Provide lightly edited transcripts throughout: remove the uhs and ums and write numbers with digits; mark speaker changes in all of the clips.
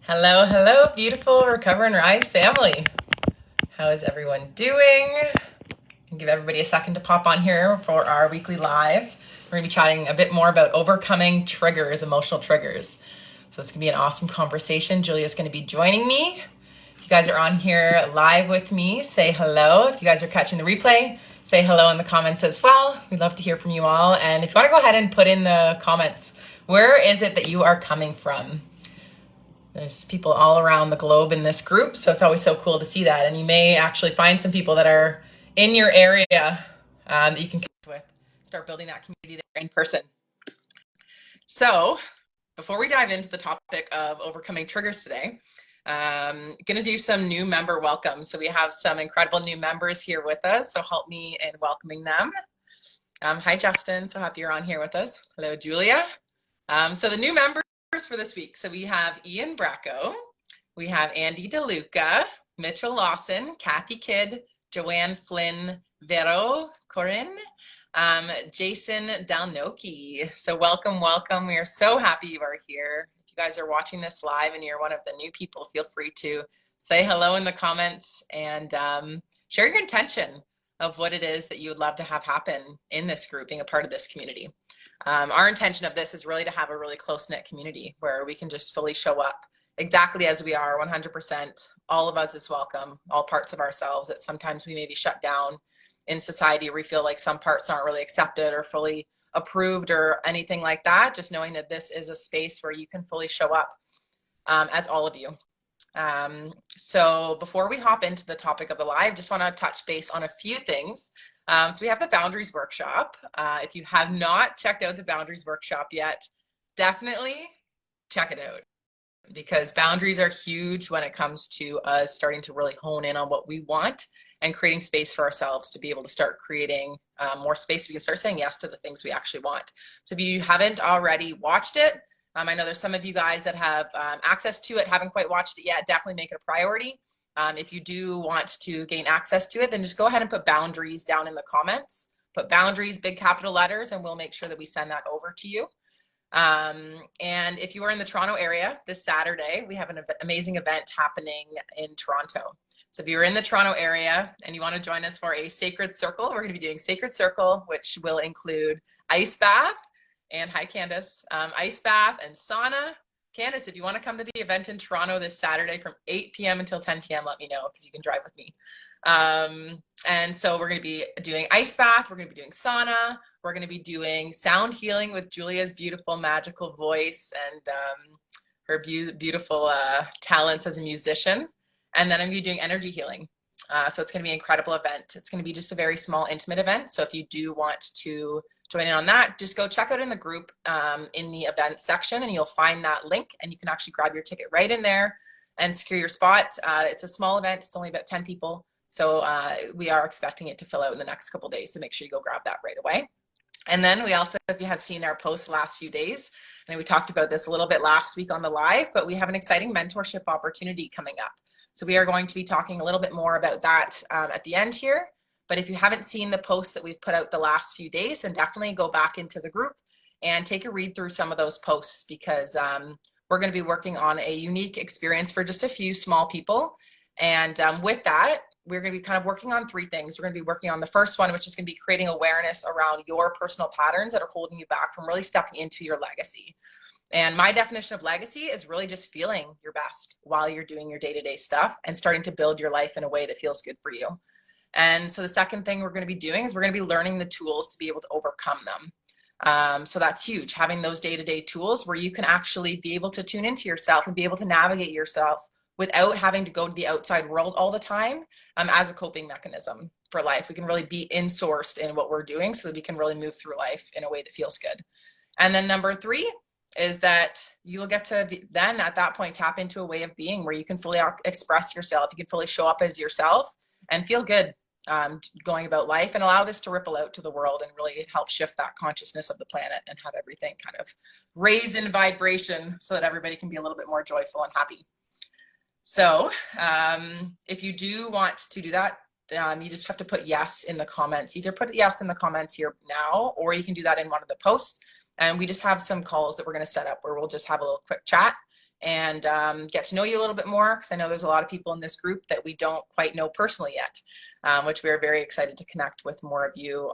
Speaker 1: Hello, hello, beautiful Recover and Rise family. How is everyone doing? I'll give everybody a second to pop on here for our weekly live. We're going to be chatting a bit more about overcoming triggers, emotional triggers. So it's going to be an awesome conversation. Julia's going to be joining me. If you guys are on here live with me, say hello. If you guys are catching the replay, say hello in the comments as well. We'd love to hear from you all. And if you want to go ahead and put in the comments, where is it that you are coming from? There's people all around the globe in this group, so it's always so cool to see that. And you may actually find some people that are in your area that you can connect with. Start building that community there in person. So before we dive into the topic of overcoming triggers today, going to do some new member welcomes. So we have some incredible new members here with us, so help me in welcoming them. Hi, Justin. So happy you're on here with us. Hello, Julia. So the new members for this week. So we have Ian Bracco, we have Andy DeLuca, Mitchell Lawson, Kathy Kidd, Joanne Flynn, Vero Corinne, Jason Dalnoki. So welcome, welcome. We are so happy you are here. If you guys are watching this live and you're one of the new people, feel free to say hello in the comments and share your intention of what it is that you would love to have happen in this group, being a part of this community. Our intention of this is really to have a really close-knit community where we can just fully show up exactly as we are, 100%. All of us is welcome, all parts of ourselves that sometimes we may be shut down in society, or we feel like some parts aren't really accepted or fully approved or anything like that. Just knowing that this is a space where you can fully show up as all of you. So before we hop into the topic of the live, just want to touch base on a few things. So we have the Boundaries Workshop. If you have not checked out the Boundaries Workshop yet, definitely check it out, because boundaries are huge when it comes to us starting to really hone in on what we want and creating space for ourselves to be able to start creating more space. We can start saying yes to the things we actually want. So if you haven't already watched it, I know there's some of you guys that have access to it, haven't quite watched it yet. Definitely make it a priority. If you do want to gain access to it, then just go ahead and put boundaries down in the comments. Put boundaries, big capital letters, and we'll make sure that we send that over to you. And if you are in the Toronto area this Saturday, we have an amazing event happening in Toronto. So if you're in the Toronto area and you want to join us for a Sacred Circle, we're going to be doing Sacred Circle, which will include ice bath. And hi, Candace. Ice bath and sauna. Candace, if you want to come to the event in Toronto this Saturday from 8 p.m. until 10 p.m., let me know, because you can drive with me. And so we're going to be doing ice bath. We're going to be doing sauna. We're going to be doing sound healing with Julia's beautiful, magical voice and her beautiful talents as a musician. And then I'm going to be doing energy healing. So it's going to be an incredible event. It's going to be just a very small, intimate event. So if you do want to join in on that, just go check out in the group in the events section, and you'll find that link, and you can actually grab your ticket right in there and secure your spot. It's a small event. It's only about 10 people. So we are expecting it to fill out in the next couple of days. So make sure you go grab that right away. And then we also, if you have seen our posts the last few days, and we talked about this a little bit last week on the live, but we have an exciting mentorship opportunity coming up. So we are going to be talking a little bit more about that at the end here. But if you haven't seen the posts that we've put out the last few days, then definitely go back into the group and take a read through some of those posts, because we're going to be working on a unique experience for just a few small people. And with that, we're going to be kind of working on three things. We're going to be working on the first one, which is going to be creating awareness around your personal patterns that are holding you back from really stepping into your legacy. And my definition of legacy is really just feeling your best while you're doing your day-to-day stuff and starting to build your life in a way that feels good for you. And so the second thing we're going to be doing is we're going to be learning the tools to be able to overcome them. So that's huge, having those day-to-day tools where you can actually be able to tune into yourself and be able to navigate yourself without having to go to the outside world all the time as a coping mechanism for life. We can really be in-sourced in what we're doing so that we can really move through life in a way that feels good. And then number three is that you will get to then at that point tap into a way of being where you can fully express yourself. You can fully show up as yourself and feel good going about life, and allow this to ripple out to the world and really help shift that consciousness of the planet and have everything kind of raise in vibration so that everybody can be a little bit more joyful and happy. So if you do want to do that, you just have to put yes in the comments. Either put yes in the comments here now, or you can do that in one of the posts. And we just have some calls that we're going to set up where we'll just have a little quick chat and get to know you a little bit more, because I know there's a lot of people in this group that we don't quite know personally yet, which we are very excited to connect with more of you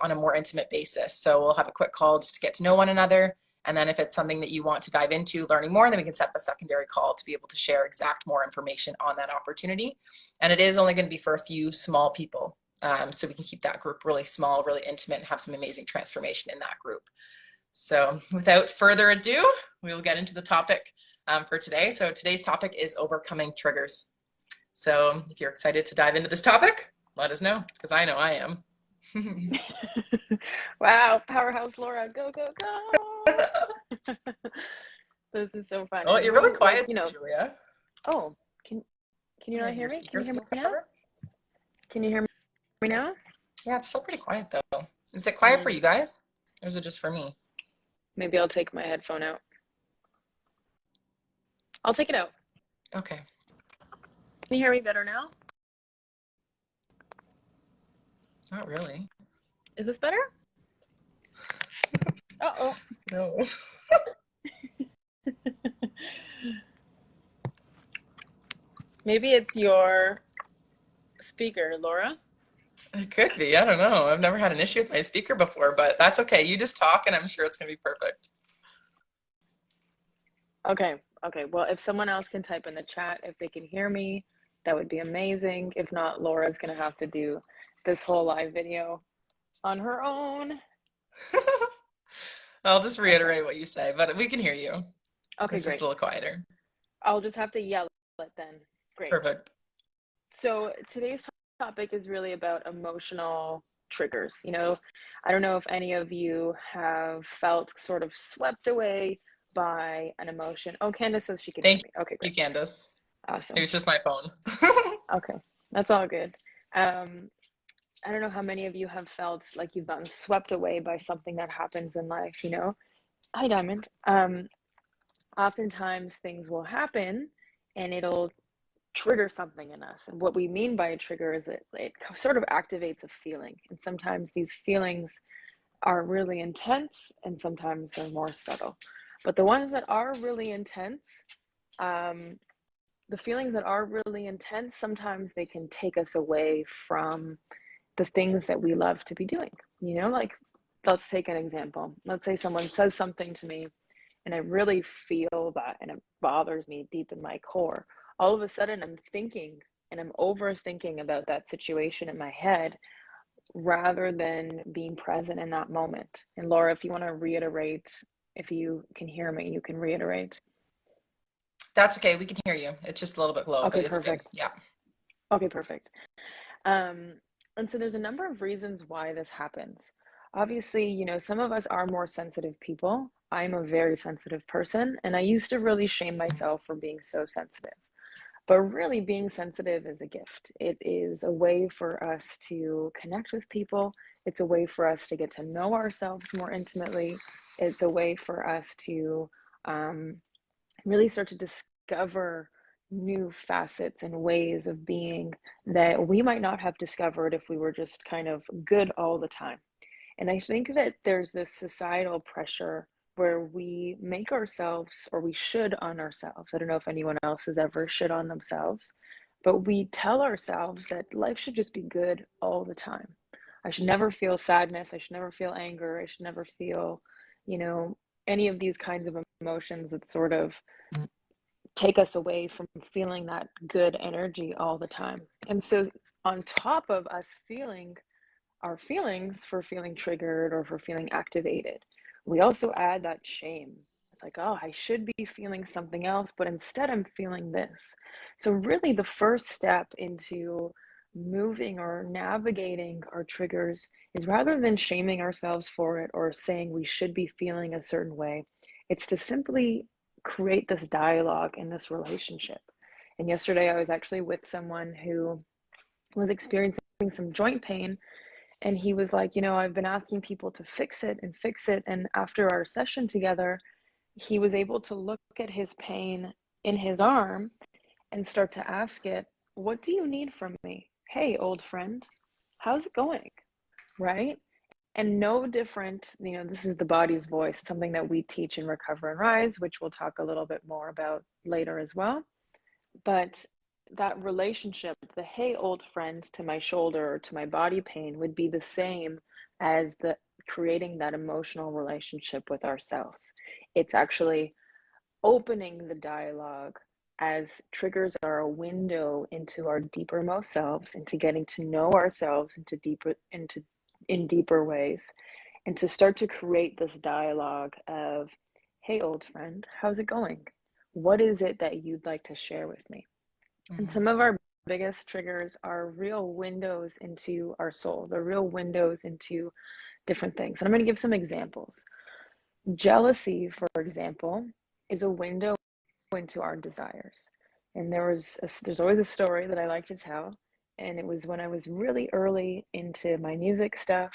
Speaker 1: on a more intimate basis. So we'll have a quick call just to get to know one another. And then if it's something that you want to dive into learning more, then we can set up a secondary call to be able to share exact more information on that opportunity. And it is only going to be for a few small people. So we can keep that group really small, really intimate, and have some amazing transformation in that group. So without further ado, we will get into the topic for today. So today's topic is overcoming triggers. So if you're excited to dive into this topic, let us know, because I know I am.
Speaker 2: Wow, powerhouse Laura, go, go, go. This is so fun.
Speaker 1: Oh,
Speaker 2: And
Speaker 1: you're really
Speaker 2: who, like,
Speaker 1: quiet, Julia.
Speaker 2: oh, can you not hear
Speaker 1: Your
Speaker 2: me? Can you
Speaker 1: speakers
Speaker 2: hear
Speaker 1: a
Speaker 2: me
Speaker 1: little
Speaker 2: now?
Speaker 1: quieter?
Speaker 2: Can you hear me now?
Speaker 1: Yeah, it's still pretty quiet though. Is it quiet for you guys? Or is it just for me?
Speaker 2: Maybe I'll take my headphone out. I'll take it out.
Speaker 1: Okay.
Speaker 2: Can you hear me better now?
Speaker 1: Not really.
Speaker 2: Is this better? Uh-oh.
Speaker 1: No.
Speaker 2: Maybe it's your speaker, Laura.
Speaker 1: It could be. I don't know. I've never had an issue with my speaker before, but that's okay. You just talk and I'm sure it's going to be perfect.
Speaker 2: Okay. Well, if someone else can type in the chat, if they can hear me, that would be amazing. If not, Laura's going to have to do this whole live video on her own.
Speaker 1: I'll just reiterate what you say, but we can hear you.
Speaker 2: Okay,
Speaker 1: It's just
Speaker 2: great.
Speaker 1: a little quieter.
Speaker 2: I'll just have to yell it then. Great.
Speaker 1: Perfect.
Speaker 2: So today's topic is really about emotional triggers. I don't know if any of you have felt sort of swept away by an emotion. Oh, Candace says she can hear
Speaker 1: Thank
Speaker 2: me. Okay,
Speaker 1: you,
Speaker 2: great.
Speaker 1: Candace.
Speaker 2: Awesome.
Speaker 1: It was just my phone.
Speaker 2: Okay, that's all good. I don't know how many of you have felt like you've gotten swept away by something that happens in life. Hi, Diamond. Oftentimes things will happen and it'll trigger something in us. And what we mean by a trigger is that it sort of activates a feeling. And sometimes these feelings are really intense and sometimes they're more subtle. But the ones that are really intense, the feelings that are really intense, sometimes they can take us away from the things that we love to be doing. Like, let's take an example. Let's say someone says something to me and I really feel that and it bothers me deep in my core. All of a sudden I'm thinking and I'm overthinking about that situation in my head rather than being present in that moment. And Laura, if you want to reiterate, if you can hear me, you can reiterate.
Speaker 1: That's okay. We can hear you. It's just a little bit low,
Speaker 2: Okay,
Speaker 1: but it's good.
Speaker 2: perfect.
Speaker 1: Yeah.
Speaker 2: Okay, perfect. And so there's a number of reasons why this happens. Obviously, some of us are more sensitive people. I'm a very sensitive person, and I used to really shame myself for being so sensitive. But really, being sensitive is a gift. It is a way for us to connect with people. It's a way for us to get to know ourselves more intimately. It's a way for us to really start to discover new facets and ways of being that we might not have discovered if we were just kind of good all the time. And I think that there's this societal pressure where we make ourselves, or we should on ourselves. I don't know if anyone else has ever should on themselves, but we tell ourselves that life should just be good all the time. I should never feel sadness. I should never feel anger. I should never feel, any of these kinds of emotions that sort of take us away from feeling that good energy all the time. And so, on top of us feeling our feelings for feeling triggered or for feeling activated, we also add that shame. It's like, oh, I should be feeling something else, but instead I'm feeling this. So, really, the first step into moving or navigating our triggers is rather than shaming ourselves for it or saying we should be feeling a certain way, it's to simply create this dialogue in this relationship. And yesterday, I was actually with someone who was experiencing some joint pain, and he was like, I've been asking people to fix it and fix it. And after our session together, he was able to look at his pain in his arm and start to ask it, what do you need from me? Hey, old friend, how's it going? Right? And no different, this is the body's voice, something that we teach in Recover and Rise, which we'll talk a little bit more about later as well. But that relationship, the hey old friend to my shoulder or to my body pain would be the same as the creating that emotional relationship with ourselves. It's actually opening the dialogue, as triggers are a window into our deepermost selves, into getting to know ourselves in deeper ways, and to start to create this dialogue of, hey old friend, how's it going? What is it that you'd like to share with me? And
Speaker 1: Mm-hmm.
Speaker 2: some of our biggest triggers are real windows into our soul. They're real windows into different things. And I'm going to give some examples. Jealousy, for example, is a window into our desires. And there's always a story that I like to tell. And it was when I was really early into my music stuff,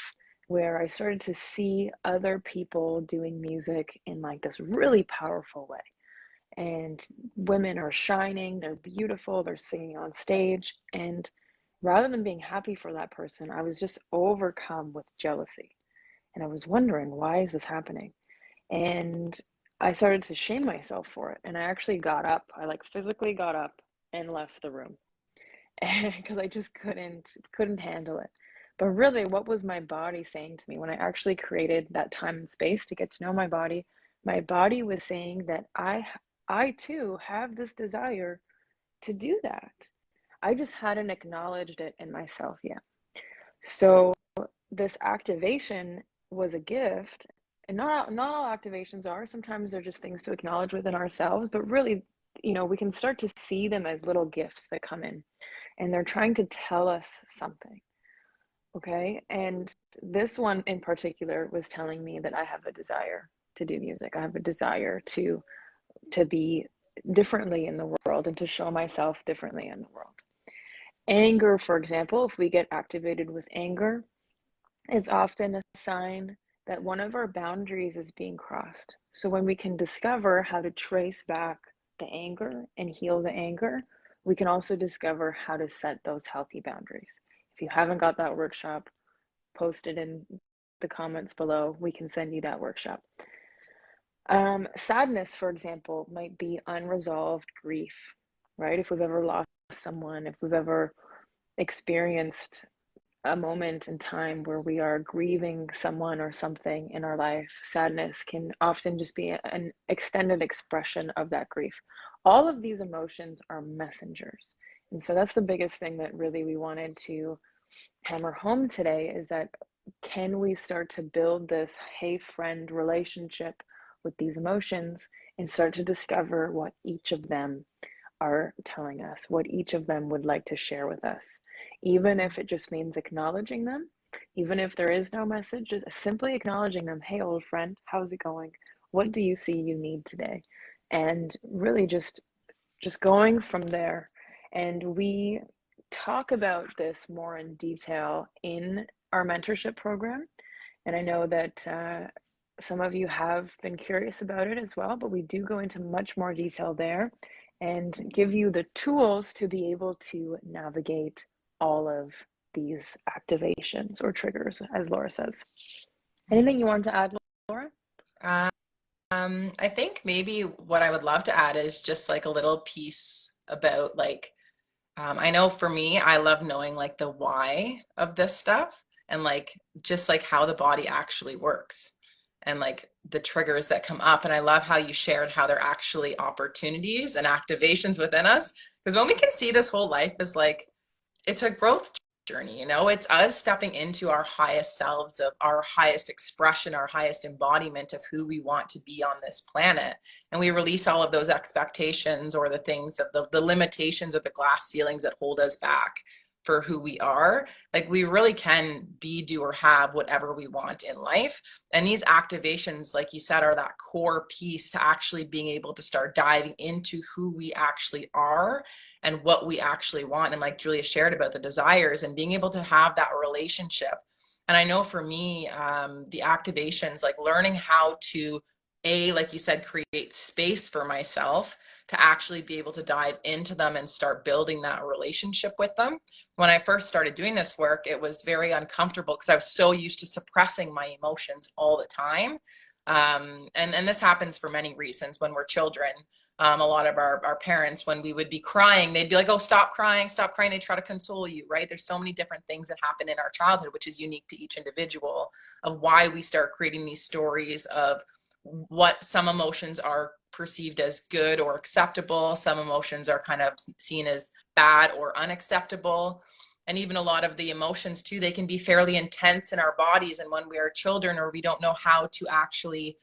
Speaker 2: where I started to see other people doing music in like this really powerful way. And women are shining, they're beautiful, they're singing on stage. And rather than being happy for that person, I was just overcome with jealousy. And I was wondering, why is this happening? And I started to shame myself for it. And I actually got up, I like physically got up and left the room because I just couldn't handle it. But really, what was my body saying to me when I actually created that time and space to get to know my body? My body was saying that I too have this desire to do that. I just hadn't acknowledged it in myself yet. So this activation was a gift, and not all activations are. Sometimes they're just things to acknowledge within ourselves, but really, we can start to see them as little gifts that come in, and they're trying to tell us something. Okay? And this one in particular was telling me that I have a desire to do music. I have a desire to be differently in the world and to show myself differently in the world. Anger, for example, if we get activated with anger, it's often a sign that one of our boundaries is being crossed. So when we can discover how to trace back the anger and heal the anger, we can also discover how to set those healthy boundaries. If you haven't got that workshop, post it in the comments below. We can send you that workshop. Sadness, for example, might be unresolved grief, right? If we've ever lost someone, if we've ever experienced a moment in time where we are grieving someone or something in our life, sadness can often just be an extended expression of that grief. All of these emotions are messengers. And so that's the biggest thing that really we wanted to hammer home today, is that can we start to build this hey friend relationship with these emotions and start to discover what each of them are telling us, what each of them would like to share with us, even if it just means acknowledging them, even if there is no message, just simply acknowledging them. Hey old friend, how's it going? What do you see you need today? And really just going from there. And we talk about this more in detail in our mentorship program. And I know that some of you have been curious about it as well, but we do go into much more detail there and give you the tools to be able to navigate all of these activations or triggers, as Laura says. Anything you want to add, Laura?
Speaker 1: I think maybe what I would love to add is just like a little piece about like, I know for me, I love knowing like the why of this stuff and like just like how the body actually works and like the triggers that come up. And I love how you shared how they're actually opportunities and activations within us. Because when we can see this whole life as like, it's a growth journey, you know, it's us stepping into our highest selves, of our highest expression, our highest embodiment of who we want to be on this planet. And we release all of those expectations or the things of the limitations of the glass ceilings that hold us back for who we are. Like we really can be, do, or have whatever we want in life. And these activations, like you said, are that core piece to actually being able to start diving into who we actually are and what we actually want. And like Julia shared about the desires and being able to have that relationship. And I know for me, the activations, like learning how to, like you said, create space for myself to actually be able to dive into them and start building that relationship with them. When I first started doing this work, it was very uncomfortable because I was so used to suppressing my emotions all the time. And this happens for many reasons when we're children. A lot of our parents, when we would be crying, they'd be like, oh, stop crying, stop crying. They try to console you, right? There's so many different things that happen in our childhood, which is unique to each individual, of why we start creating these stories of what some emotions are perceived as good or acceptable. Some emotions are kind of seen as bad or unacceptable. And even a lot of the emotions too, they can be fairly intense in our bodies. And when we are children, or we don't know how to actually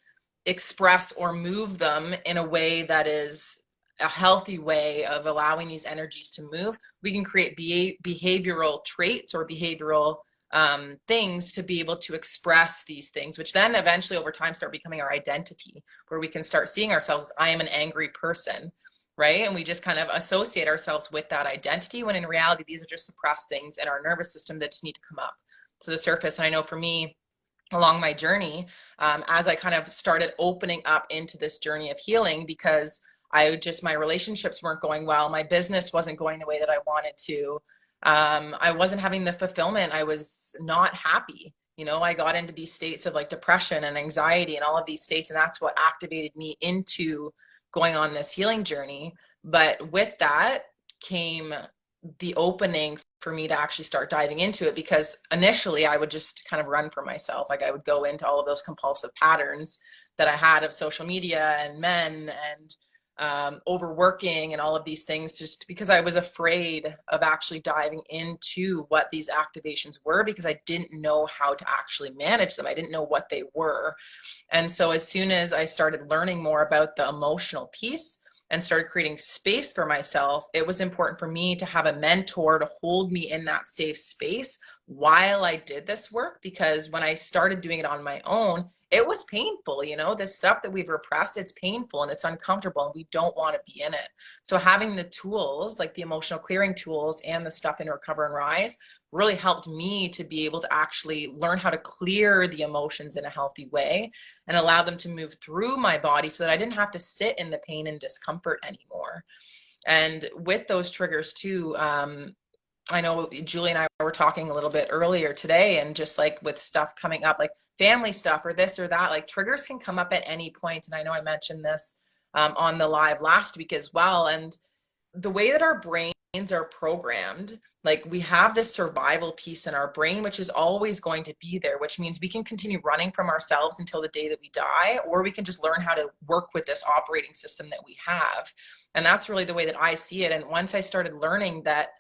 Speaker 1: express or move them in a way that is a healthy way of allowing these energies to move, we can create behavioral traits or behavioral things to be able to express these things, which then eventually over time start becoming our identity, where we can start seeing ourselves, I am an angry person, right? And we just kind of associate ourselves with that identity, when in reality, these are just suppressed things in our nervous system that just need to come up to the surface. And I know for me, along my journey, as I kind of started opening up into this journey of healing, because my relationships weren't going well, my business wasn't going the way that I wanted to, I wasn't having the fulfillment, I was not happy. I got into these states of like depression and anxiety and all of these states, and that's what activated me into going on this healing journey. But with that came the opening for me to actually start diving into it, because initially I would just kind of run for myself. Like I would go into all of those compulsive patterns that I had of social media and men and overworking and all of these things, just because I was afraid of actually diving into what these activations were, because I didn't know how to actually manage them. I didn't know what they were. And so as soon as I started learning more about the emotional piece and started creating space for myself, it was important for me to have a mentor to hold me in that safe space while I did this work. Because when I started doing it on my own, it was painful. This stuff that we've repressed, it's painful and it's uncomfortable, and we don't want to be in it. So having the tools, like the emotional clearing tools and the stuff in Recover and Rise, really helped me to be able to actually learn how to clear the emotions in a healthy way and allow them to move through my body, so that I didn't have to sit in the pain and discomfort anymore. And with those triggers too, I know Julie and I were talking a little bit earlier today, and just like with stuff coming up, like family stuff or this or that, like triggers can come up at any point. And I know I mentioned this on the live last week as well. And the way that our brains are programmed, like we have this survival piece in our brain, which is always going to be there, which means we can continue running from ourselves until the day that we die, or we can just learn how to work with this operating system that we have. And that's really the way that I see it. And once I started learning that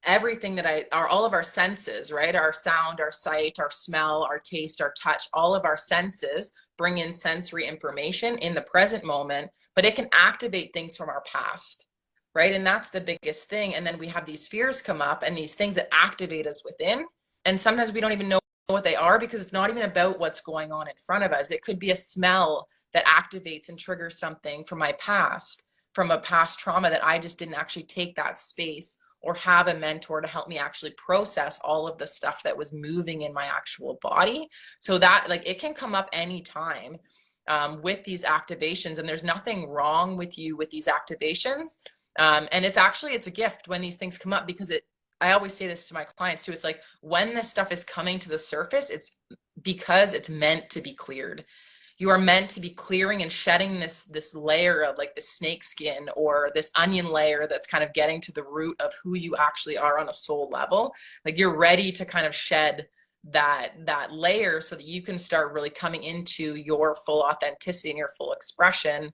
Speaker 1: everything that all of our senses, right? Our sound, our sight, our smell, our taste, our touch, all of our senses bring in sensory information in the present moment, but it can activate things from our past, right? And that's the biggest thing. And then we have these fears come up and these things that activate us within. And sometimes we don't even know what they are, because it's not even about what's going on in front of us. It could be a smell that activates and triggers something from my past, from a past trauma that I just didn't actually take that space or have a mentor to help me actually process all of the stuff that was moving in my actual body. So that, like, it can come up anytime with these activations, and there's nothing wrong with you with these activations. And it's a gift when these things come up, because I always say this to my clients too. It's like, when this stuff is coming to the surface, it's because it's meant to be cleared. You are meant to be clearing and shedding this layer of like this snake skin, or this onion layer that's kind of getting to the root of who you actually are on a soul level. Like, you're ready to kind of shed that layer so that you can start really coming into your full authenticity and your full expression.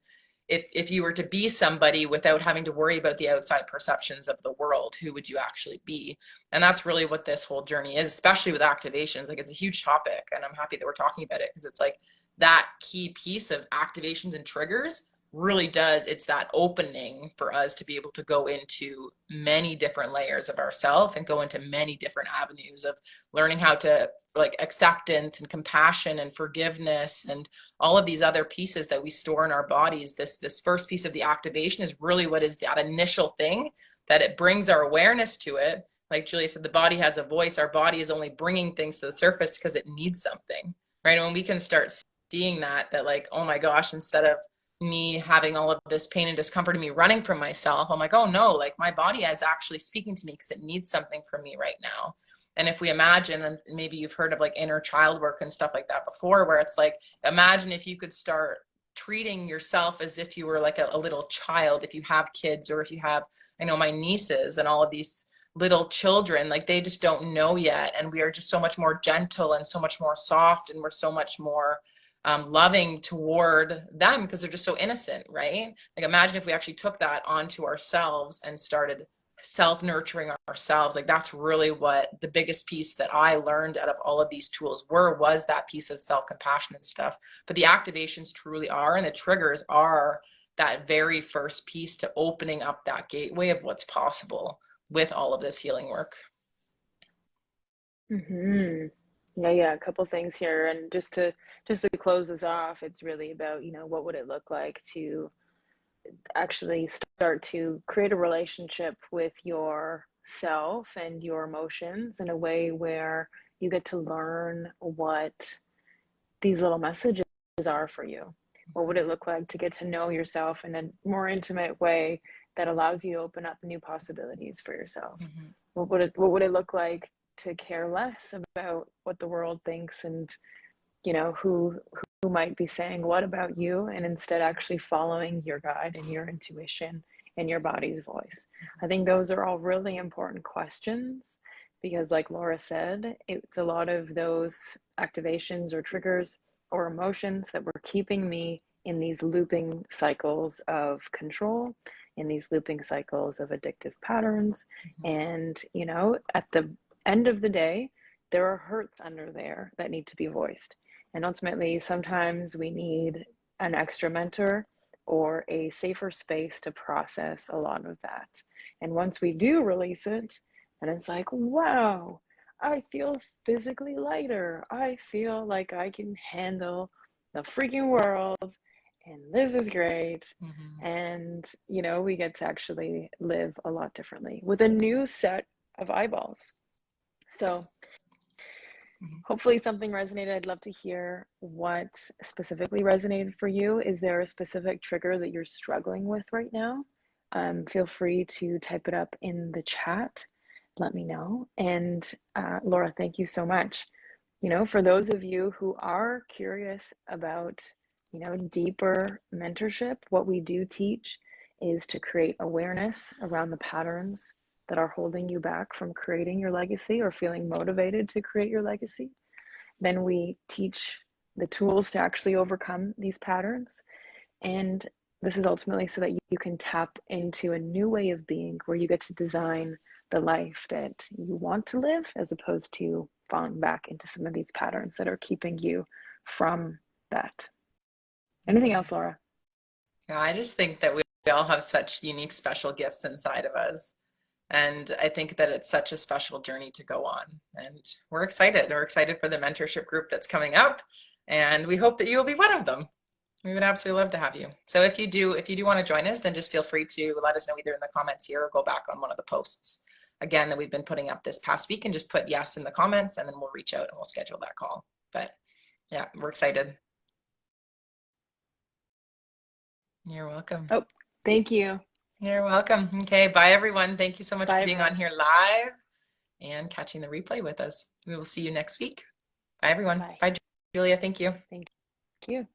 Speaker 1: If you were to be somebody without having to worry about the outside perceptions of the world, who would you actually be? And that's really what this whole journey is, especially with activations. Like, it's a huge topic, and I'm happy that we're talking about it, because it's like that key piece of activations and triggers really does, it's that opening for us to be able to go into many different layers of ourselves and go into many different avenues of learning how to, like, acceptance and compassion and forgiveness and all of these other pieces that we store in our bodies. This first piece of the activation is really what is that initial thing that it brings our awareness to it. Like Julia said, the body has a voice. Our body is only bringing things to the surface because it needs something, right? And when we can start seeing that like, oh my gosh, instead of me having all of this pain and discomfort and me running from myself, I'm like, oh no, like my body is actually speaking to me because it needs something from me right now. And if we imagine, and maybe you've heard of like inner child work and stuff like that before, where it's like, imagine if you could start treating yourself as if you were like a little child, if you have kids, or if you have, I know my nieces and all of these little children, like they just don't know yet. And we are just so much more gentle and so much more soft, and we're so much more loving toward them because they're just so innocent, right? Like imagine if we actually took that onto ourselves and started self-nurturing ourselves. Like that's really what the biggest piece that I learned out of all of these tools was that piece of self-compassion and stuff. But the activations truly are, and the triggers are that very first piece to opening up that gateway of what's possible with all of this healing work.
Speaker 2: Hmm. Yeah, a couple things here. And just to close this off, it's really about, what would it look like to actually start to create a relationship with yourself and your emotions in a way where you get to learn what these little messages are for you. What would it look like to get to know yourself in a more intimate way that allows you to open up new possibilities for yourself?
Speaker 1: Mm-hmm.
Speaker 2: What would it look like to care less about what the world thinks, and who might be saying what about you, and instead actually following your guide and your intuition and your body's voice? I think those are all really important questions, because like Laura said, it's a lot of those activations or triggers or emotions that were keeping me in these looping cycles of control, in these looping cycles of addictive patterns. And at the end of the day, there are hurts under there that need to be voiced. And ultimately, sometimes we need an extra mentor or a safer space to process a lot of that. And once we do release it, and it's like, wow, I feel physically lighter. I feel like I can handle the freaking world, and this is great.
Speaker 1: Mm-hmm.
Speaker 2: And, we get to actually live a lot differently with a new set of eyeballs. So, hopefully something resonated. I'd love to hear what specifically resonated for you. Is there a specific trigger that you're struggling with right now? Feel free to type it up in the chat. Let me know. And Laura, thank you so much. For those of you who are curious about, deeper mentorship, what we do teach is to create awareness around the patterns that are holding you back from creating your legacy or feeling motivated to create your legacy. Then we teach the tools to actually overcome these patterns. And this is ultimately so that you can tap into a new way of being where you get to design the life that you want to live, as opposed to falling back into some of these patterns that are keeping you from that. Anything else, Laura?
Speaker 1: Yeah, I just think that we all have such unique, special gifts inside of us. And I think that it's such a special journey to go on. And we're excited. We're excited for the mentorship group that's coming up. And we hope that you will be one of them. We would absolutely love to have you. So if you do want to join us, then just feel free to let us know either in the comments here or go back on one of the posts again that we've been putting up this past week, and just put yes in the comments, and then we'll reach out and we'll schedule that call. But yeah, we're excited. You're welcome.
Speaker 2: Oh, thank you.
Speaker 1: You're welcome. Okay, bye everyone. Thank you so much for
Speaker 2: Bye,
Speaker 1: being on
Speaker 2: everyone.
Speaker 1: here live and catching the replay with us. We will see you next week. Bye everyone.
Speaker 2: Bye.
Speaker 1: Bye, Julia. Thank you.
Speaker 2: Thank you.